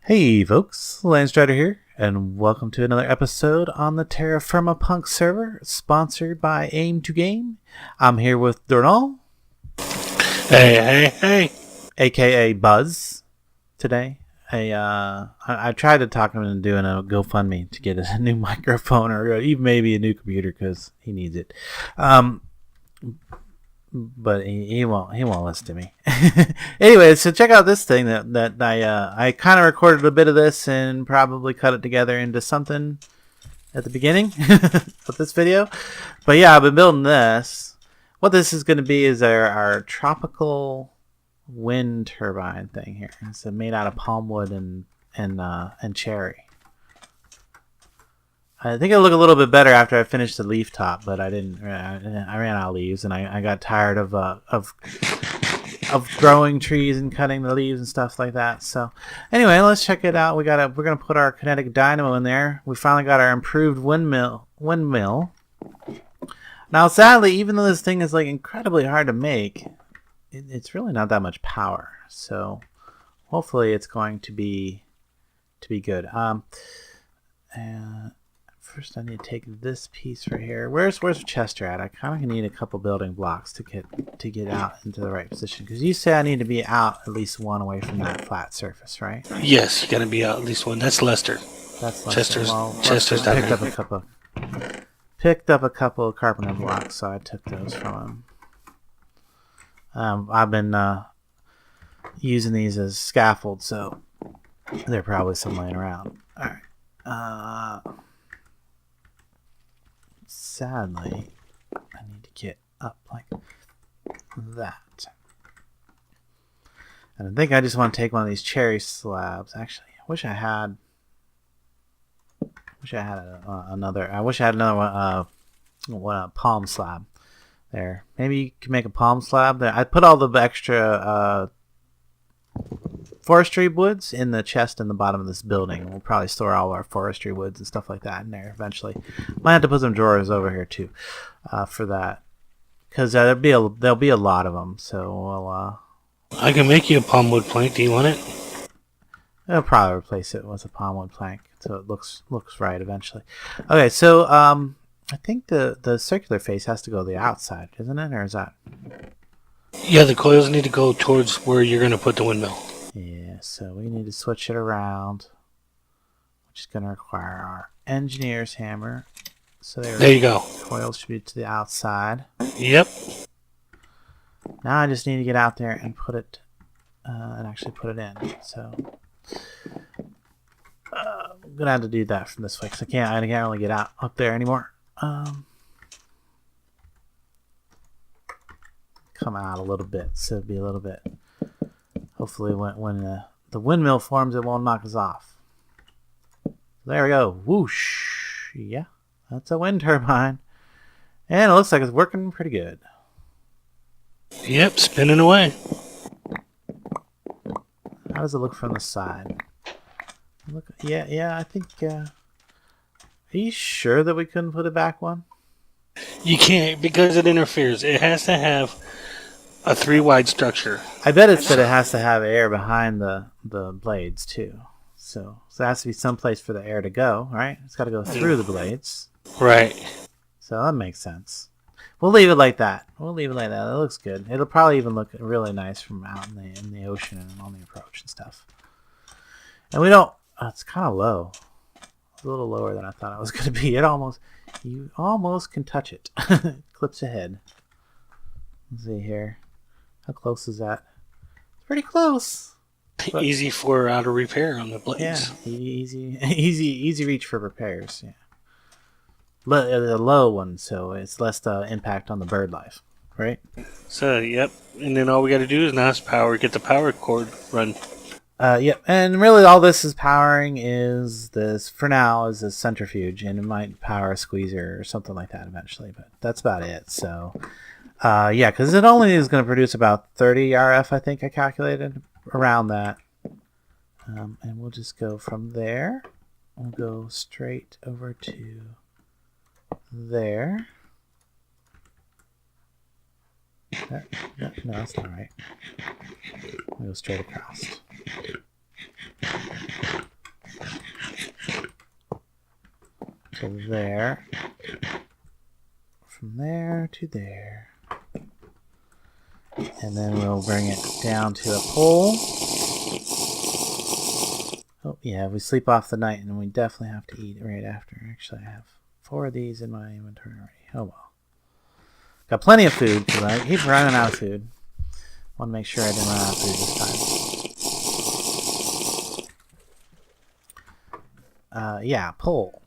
Hey folks, Landstryder here, and welcome to another episode on the TerraFirma Punk server, sponsored by Aim2Game. I'm here with Dornall. Hey. AKA Buzz, today. I tried to talk him into doing a GoFundMe to get a new microphone or even maybe a new computer because he needs it. But he won't listen to me. Anyway, so check out this thing that I kind of recorded a bit of this and probably cut it together into something at the beginning of this video. But yeah, I've been building this. What this is going to be is our tropical wind turbine thing here. It's made out of palm wood and cherry. I think it'll look a little bit better after I finish the leaf top, but I didn't. I ran out of leaves, and I got tired of growing trees and cutting the leaves and stuff like that. So anyway, let's check it out. We're gonna put our kinetic dynamo in there. We finally got our improved windmill. Now, sadly, even though this thing is like incredibly hard to make, it's really not that much power. So hopefully, it's going to be good. First, I need to take this piece right here. Where's Chester at? I kind of need a couple building blocks to get out into the right position. Because you say I need to be out at least one away from that flat surface, right? Yes, you gotta be out at least one. That's Lester. That's Lester. Chester's down picked up a couple of carpenter blocks, so I took those from him. I've been using these as scaffold, so they're probably some laying around. All right. Sadly, I need to get up like that. And I think I just want to take one of these cherry slabs. Actually, I wish I had another. I wish I had another one, a palm slab there. Maybe you can make a palm slab there. I put all the extra forestry woods in the chest in the bottom of this building. We'll probably store all our forestry woods and stuff like that in there eventually. Might have to put some drawers over here too for that, because there'll be a lot of them. So we'll. I can make you a palm wood plank. Do you want it? I'll probably replace it with a palm wood plank so it looks right eventually. Okay, so I think the circular face has to go to the outside, isn't it, or is that? Yeah, the coils need to go towards where you're gonna put the windmill. Yeah, so we need to switch it around, which is going to require our engineer's hammer. So there you go. Coils should be to the outside. Yep. Now I just need to get out there and put it, and actually put it in. So I'm gonna have to do that from this way because I can't really get out up there anymore. Come out a little bit, so it'll be a little bit. Hopefully when the windmill forms, it won't knock us off. There we go. Whoosh. Yeah, that's a wind turbine. And it looks like it's working pretty good. Yep, spinning away. How does it look from the side? Yeah, I think... are you sure that we couldn't put it back one? You can't, because it interferes. It has to have a 3-wide structure. I bet it's that it has to have air behind the blades too. So there has to be some place for the air to go, right? It's got to go through the blades. Right. So that makes sense. We'll leave it like that. It looks good. It'll probably even look really nice from out in the ocean and on the approach and stuff. And we don't... it's kind of low. It's a little lower than I thought it was going to be. You almost can touch it. It clips ahead. Let's see here. How close is that? It's pretty close. But easy for out of repair on the blades. Yeah, easy reach for repairs. Yeah, a low one, so it's less impact on the bird life, right? So yep, and then all we got to do is now get the power cord run. Yep, and really all this is powering is this for now is a centrifuge, and it might power a squeezer or something like that eventually, but that's about it. So. Yeah, because it only is going to produce about 30 RF, I think I calculated, around that. And we'll just go from there. We'll go straight over to there. No, that's not right. We'll go straight across. there. From there to there. And then we'll bring it down to a pole. Oh, yeah, we sleep off the night, and we definitely have to eat right after. Actually, I have 4 of these in my inventory already. Oh, well. Got plenty of food, because I keep running out of food. Want to make sure I didn't run out of food this time. Yeah, pole.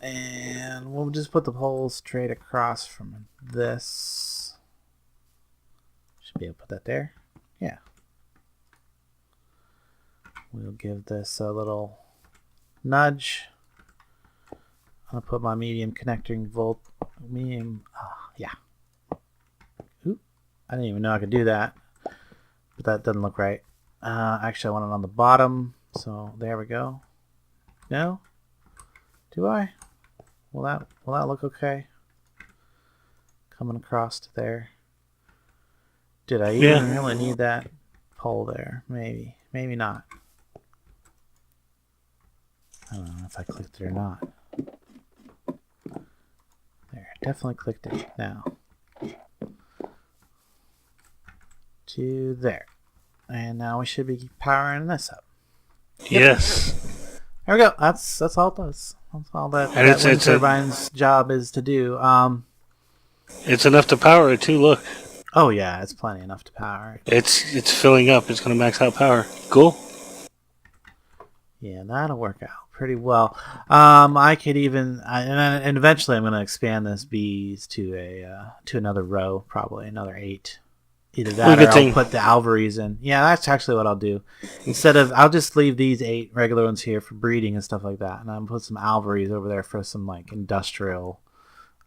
And we'll just put the pole straight across from this. Should be able to put that there. Yeah. We'll give this a little nudge. I'll put my medium connecting volt. Yeah. Oop. I didn't even know I could do that. But that doesn't look right. Actually, I want it on the bottom. So there we go. No? Do I? Will that look okay? Coming across to there. Did I even really need that pole there? Maybe. Maybe not. I don't know if I clicked it or not. There, definitely clicked it now. To there. And now we should be powering this up. Yep. Yes. There we go. That's all it does. That's all that wind turbine's job is to do. It's enough to power it too, look. Oh yeah, it's plenty enough to power it. It's filling up. It's going to max out power. Cool. Yeah, that'll work out pretty well. I could even, and eventually I'm going to expand this bees to another row, probably another 8. Either that or I'll put the alvaries in. Yeah, that's actually what I'll do. I'll just leave these 8 regular ones here for breeding and stuff like that, and I'll put some alvaries over there for some like industrial,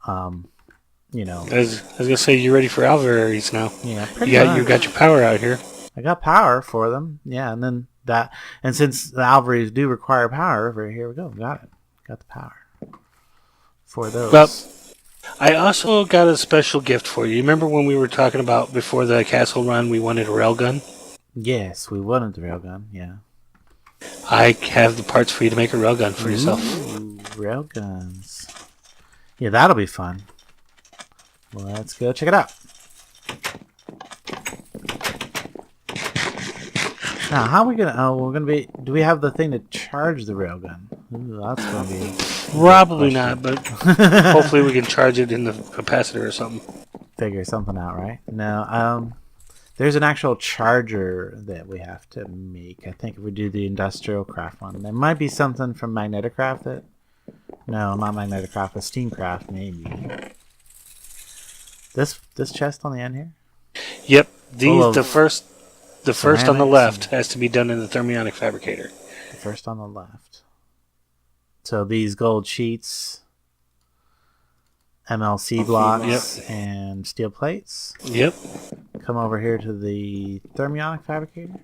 you know. I was gonna say, you ready for alvaries now? Yeah, you got your power out here. I got power for them. Yeah, and then that, and since the alvaries do require power, here we go. Got it. Got the power for those. Well, I also got a special gift for you. Remember when we were talking about before the castle run, we wanted a railgun? Yes, we wanted the railgun. Yeah. I have the parts for you to make a railgun for yourself. Railguns. Yeah, that'll be fun. Let's go check it out. Now, how are we gonna? Oh, we're gonna be. Do we have the thing to charge the railgun? Ooh, that's gonna be. Probably not, but hopefully we can charge it in the capacitor or something. Figure something out, right? No, there's an actual charger that we have to make. I think if we do the industrial craft one, there might be something from Magneticraft that. No, not Magneticraft, but Steamcraft maybe. This chest on the end here. Yep, the first on the left has to be done in the thermionic fabricator. The first on the left. So these gold sheets, MLC blocks, and steel plates. Yep. Come over here to the thermionic fabricator.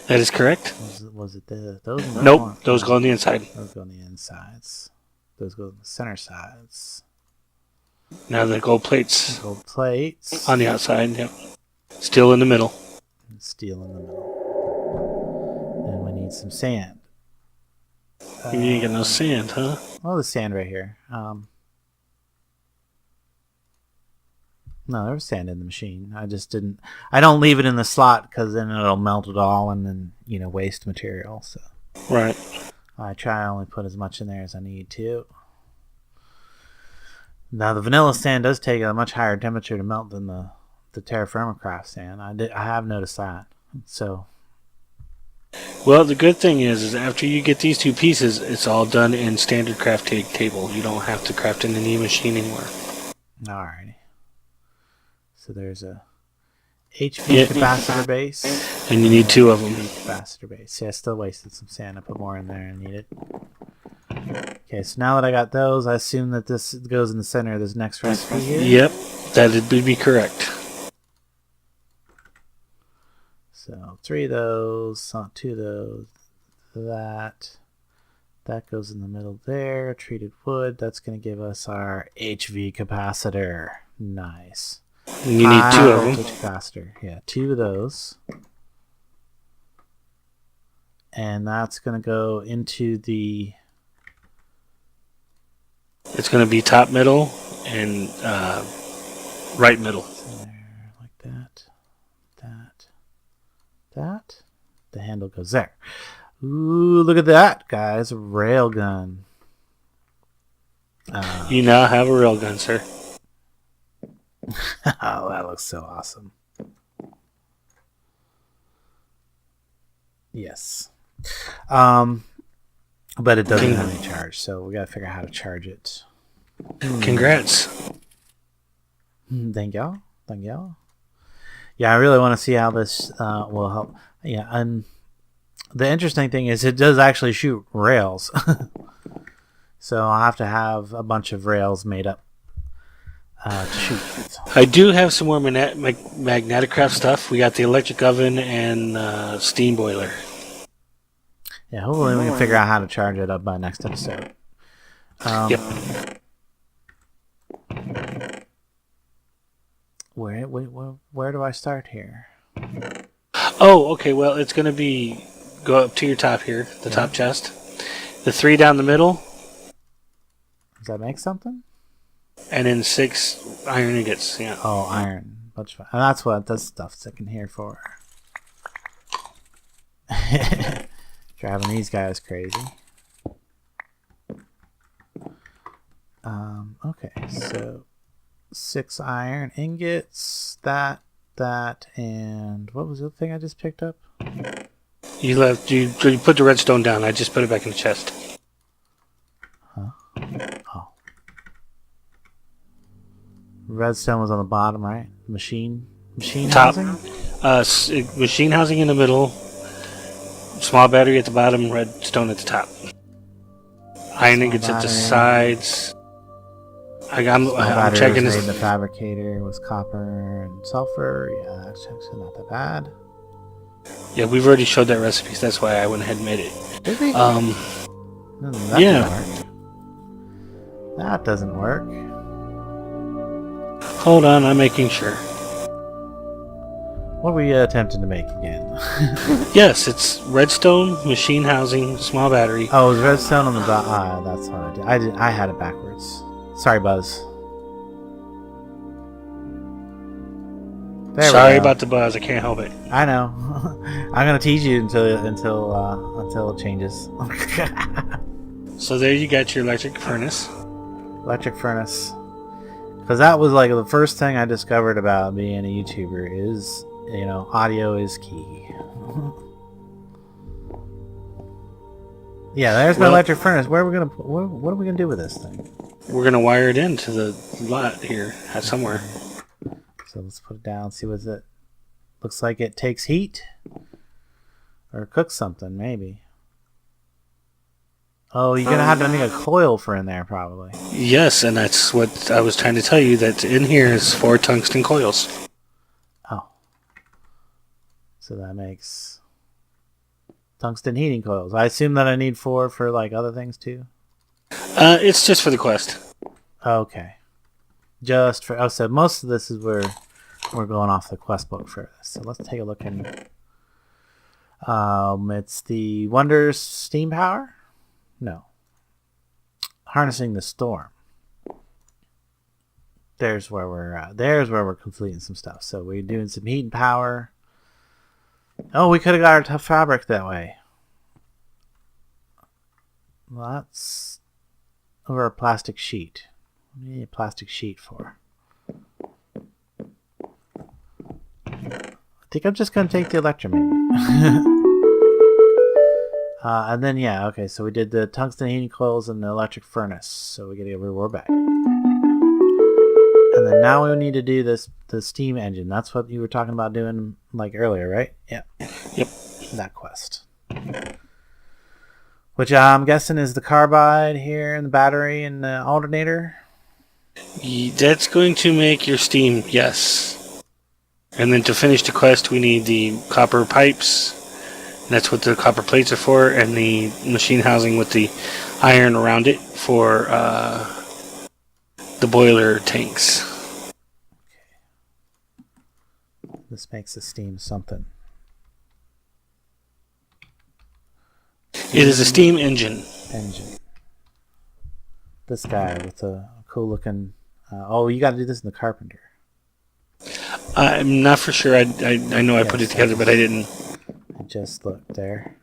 That is correct. Was it those? Nope, those go on the inside. Those go on the insides. Those go on the center sides. Now the gold plates. Gold plates. On the outside, yep. Steel in the middle. Steel in the middle. And we need some sand. You ain't got no sand, huh? Oh, the sand right here. No, there was sand in the machine. I just didn't. I don't leave it in the slot because then it'll melt it all and then waste material. So right. I try to only put as much in there as I need to. Now the vanilla sand does take a much higher temperature to melt than the TerraFirmaCraft sand. I have noticed that. So. Well, the good thing is after you get these 2 pieces, it's all done in standard craft table. You don't have to craft in any machine anymore. Alrighty. So there's a HV capacitor base. And you need 2 of them. Capacitor base. Yeah, I still wasted some sand. I put more in there and need it. Okay, so now that I got those, I assume that this goes in the center of this next recipe here. Yep, that would be correct. So 3 of those, 2 of those, that goes in the middle there. Treated wood, that's going to give us our HV capacitor. Nice. You need 2 of them. Capacitor. Yeah, 2 of those. And that's going to go into the It's going to be top, middle, and right middle. There, like that. That. The handle goes there. Ooh, look at that, guys. A railgun. You now have a railgun, sir. Oh, that looks so awesome. Yes. But it doesn't have any charge, so we gotta figure out how to charge it. Congrats. Thank y'all. Yeah, I really want to see how this will help. Yeah, and the interesting thing is it does actually shoot rails. So I'll have to have a bunch of rails made up to shoot. I do have some more MagnetiCraft stuff. We got the electric oven and steam boiler. Yeah, hopefully we can figure out how to charge it up by next episode. Yep. Where do I start here? Oh, okay. Well, it's going to be go up to your top here, the top chest. The 3 down the middle. Does that make something? And then 6 iron ingots. Yeah. Oh, iron. And that's what this stuff's in here for. Driving these guys crazy. Okay, so 6 iron ingots, that, and what was the other thing I just picked up? You put the redstone down. I just put it back in the chest. Huh? Oh. Redstone was on the bottom, right? Machine Top. housing? Machine housing in the middle. Small battery at the bottom. Redstone at the top. Iron ingots at the sides. I'm checking this. The fabricator was copper and sulfur. Yeah, that's actually not that bad. Yeah, we've already showed that recipe. So that's why I went ahead and made it. Did we? That yeah. That doesn't work. Hold on, I'm making sure. What were you attempting to make again? Yes, it's redstone, machine housing, small battery. Oh, it was redstone on the bottom. That's what I did. I had it backwards. Sorry, Buzz. Sorry about the buzz. I can't help it. I know. I'm gonna tease you until it changes. So there you got your electric furnace. Electric furnace. Because that was like the first thing I discovered about being a YouTuber is, audio is key. Yeah, there's my electric furnace. What are we gonna do with this thing? We're gonna wire it into the lot here somewhere. So let's put it down. See what it looks like. It takes heat or cooks something, maybe. Oh, you're gonna have to make a coil for in there, probably. Yes, and that's what I was trying to tell you. That in here is 4 tungsten coils. Oh, so that makes tungsten heating coils. I assume that I need 4 for like other things too. It's just for the quest. Okay, just for. Oh, so most of this is where we're going off the quest book for this. So let's take a look in. It's the Wonders steam power. No. Harnessing the storm. There's where we're completing some stuff. So we're doing some heat and power. Oh, we could have got our tough fabric that way. Well, that's over a plastic sheet. What do you need a plastic sheet for? I think I'm just going to take the electrometer. And then, okay, so we did the tungsten heating coils and the electric furnace. So we get a reward back. And then now we need to do the steam engine. That's what you were talking about doing like earlier, right? Yeah. Yep. That quest. Which I'm guessing is the carbide here and the battery and the alternator. That's going to make your steam, yes. And then to finish the quest, we need the copper pipes. That's what the copper plates are for, and the machine housing with the iron around it for the boiler tanks. Okay. This makes the steam something. It is a steam engine. This guy with a cool looking. Oh, you got to do this in the carpenter. I'm not for sure. I know I put it together, but I didn't. I just looked there.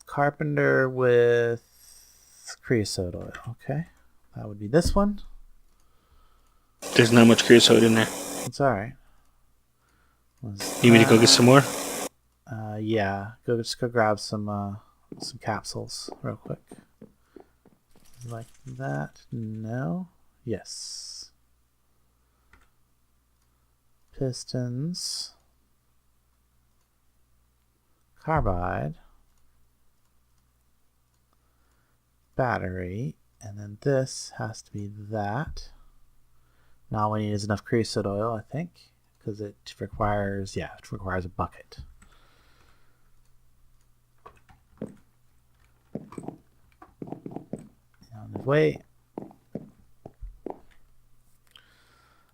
Carpenter with creosote oil. Okay, that would be this one. There's not much creosote in there. It's all right. You need me to go get some more? Yeah. Just go grab some capsules real quick. Like that. No. Yes. Pistons. Carbide. Battery. And then this has to be that. Now all we need is enough creosote oil, I think. Because it requires a bucket. Wait.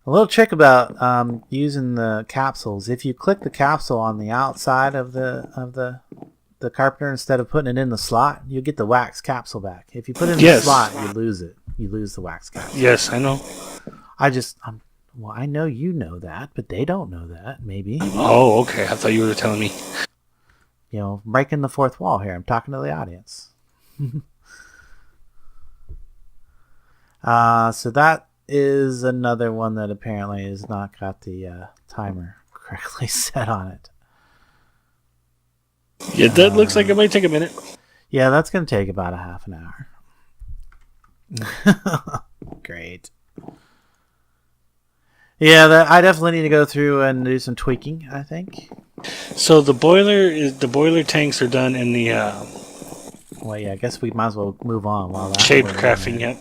A little trick about using the capsules. If you click the capsule on the outside of the carpenter instead of putting it in the slot, you get the wax capsule back. If you put it in the slot, you lose it. You lose the wax capsule. Yes, I know. Well, I know you know that, but they don't know that, maybe. Oh, okay. I thought you were telling me. You know, breaking the fourth wall here. I'm talking to the audience. So that is another one that apparently has not got the timer correctly set on it. Yeah, that looks like it might take a minute. Yeah, that's going to take about a half an hour. Great. Yeah, I definitely need to go through and do some tweaking, I think. So the boiler tanks are done in the Well, yeah, I guess we might as well move on while that's shape crafting. Yep.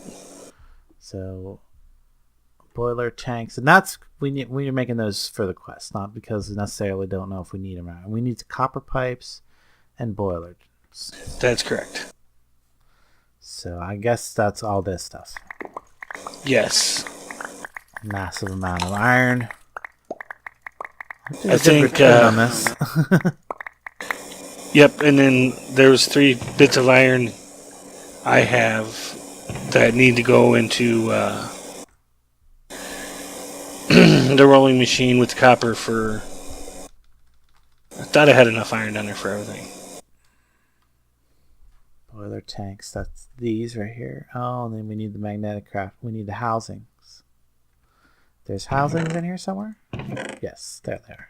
So boiler tanks, and that's we're making those for the quest, not because we necessarily don't know if we need them or not. We need copper pipes and boilers. That's correct. So I guess that's all this stuff. Yes. Massive amount of iron. I think on this. Yep, and then there's 3 bits of iron I have that need to go into the rolling machine with copper for... I thought I had enough iron down there for everything. Boiler tanks, that's these right here. Oh, and then we need the magnetic craft. We need the housings. There's housings in here somewhere? Yes, there they are.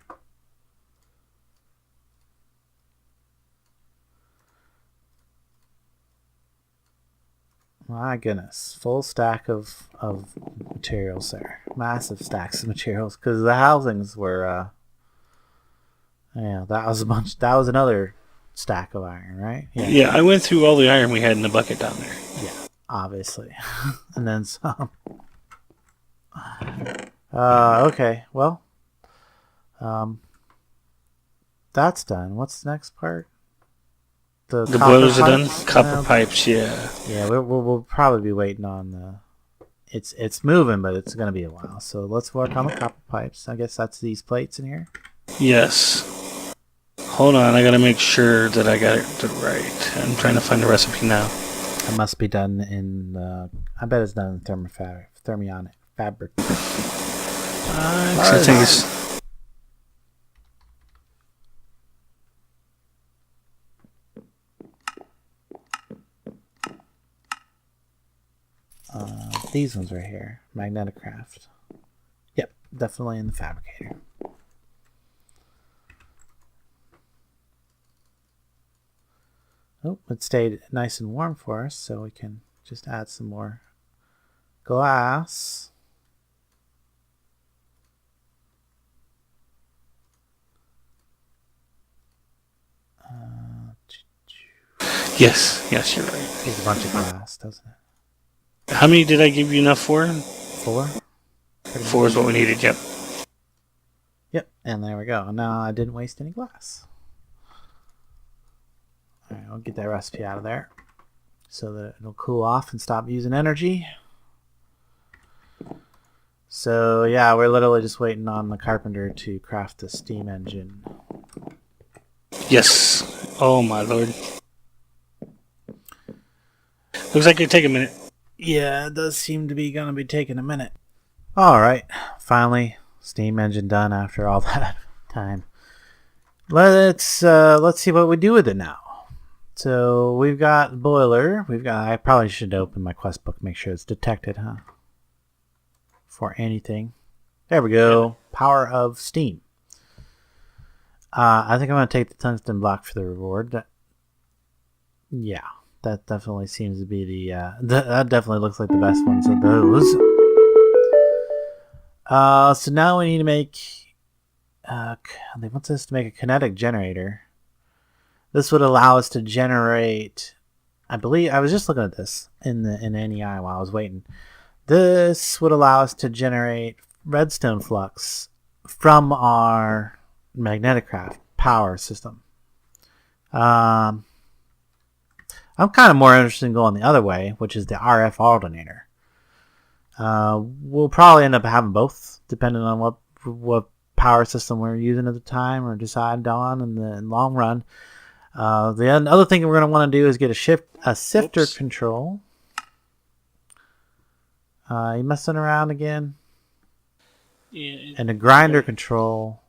My goodness, full stack of materials there. Massive stacks of materials because the housings were yeah, that was another stack of iron, right? Yeah, I went through all the iron we had in the bucket down there. Yeah, obviously. And then some. Okay, well, that's done. What's the next part? The boilers are done. pipes? Copper pipes, yeah. Yeah, we'll probably be waiting on the. It's moving, but it's gonna be a while. So let's work on the copper pipes. I guess that's these plates in here. Yes. Hold on, I gotta make sure that I got it right. I'm trying to find the recipe now. It must be done in. I bet it's done in thermionic fabric. I think it's... These ones right here, magnetic craft. Yep, definitely in the fabricator. Oh, it stayed nice and warm for us, so we can just add some more glass. Yes, you're right. Needs a bunch of glass, doesn't it? How many did I give you enough for? 4? 4 is what we needed, yep. Yep, and there we go. Now I didn't waste any glass. Alright, I'll get that recipe out of there so that it'll cool off and stop using energy. So yeah, we're literally just waiting on the carpenter to craft the steam engine. Yes. Oh my lord. Looks like it'd take a minute. Yeah, it does seem to be going to be taking a minute. All right, finally, steam engine done after all that time. Let's see what we do with it now. So we've got boiler. I probably should open my quest book, make sure it's detected, huh? For anything. There we go. Yeah. Power of steam. I think I'm going to take the tungsten block for the reward. Yeah, that definitely seems to be the that definitely looks like the best ones of those. So now we need to make they want us to make a kinetic generator. This would allow us to generate, I believe, I was just looking at this in NEI while I was waiting. This would allow us to generate redstone flux from our MagneticCraft power system. I'm kind of more interested in going the other way, which is the RF alternator. We'll probably end up having both, depending on what power system we're using at the time or decide on in the long run. The other thing we're going to want to do is get a sifter control. You messing around again? Yeah. And a grinder control.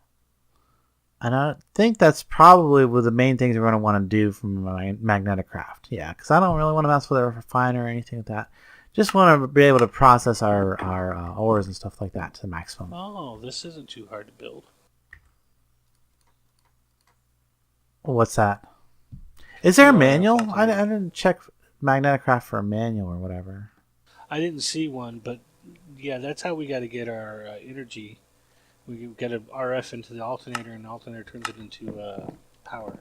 And I think that's probably one of the main things we're going to want to do from MagneticCraft. Yeah, because I don't really want to mess with a refiner or anything like that. Just want to be able to process our ores and stuff like that to the maximum. Oh, this isn't too hard to build. What's that? Is there a manual? I didn't check MagneticCraft for a manual or whatever. I didn't see one, but yeah, that's how we got to get our energy. We get an RF into the alternator, and the alternator turns it into power.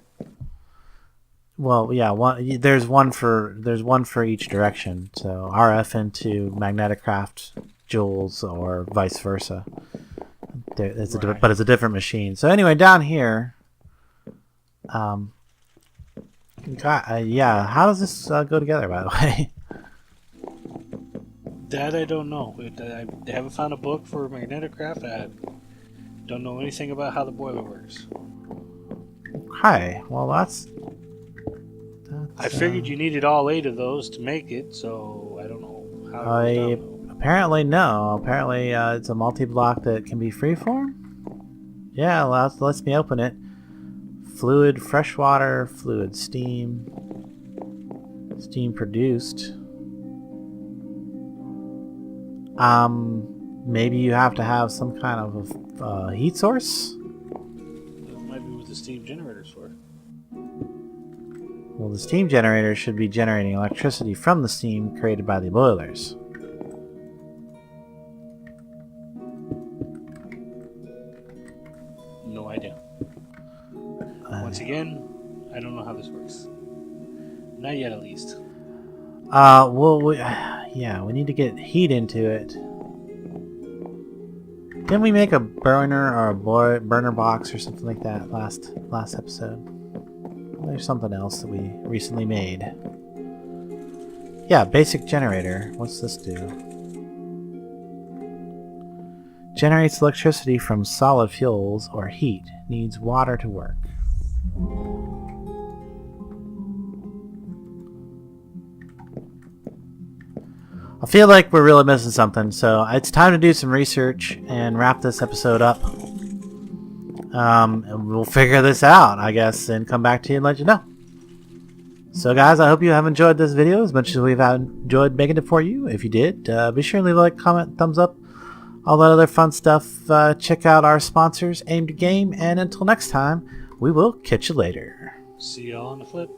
Well, yeah, there's one for each direction. So RF into MagneticCraft joules, or vice versa. But it's a different machine. So anyway, down here, yeah. How does this go together, by the way? That I don't know. I haven't found a book for MagneticCraft. I don't know anything about how the boiler works. Okay, well that's I figured you needed all 8 of those to make it, so I don't know how. Apparently no. Apparently it's a multi-block that can be freeform. Yeah, well, that lets me open it. Fluid, freshwater, fluid, steam produced. Maybe you have to have some kind of a heat source. That might be what the steam generator's for. Well, the steam generator should be generating electricity from the steam created by the boilers. No idea. Once again, I don't know how this works. Not yet, at least. Well, we need to get heat into it. Didn't we make a burner or a burner box or something like that last episode? There's something else that we recently made. Yeah, basic generator. What's this do? Generates electricity from solid fuels or heat. Needs water to work. I feel like we're really missing something, so it's time to do some research and wrap this episode up. And we'll figure this out, I guess, and come back to you and let you know. So guys, I hope you have enjoyed this video as much as we've enjoyed making it for you. If you did, be sure to leave a like, comment, thumbs up, all that other fun stuff. Check out our sponsors, Aim to Game, and until next time, we will catch you later. See y'all on the flip.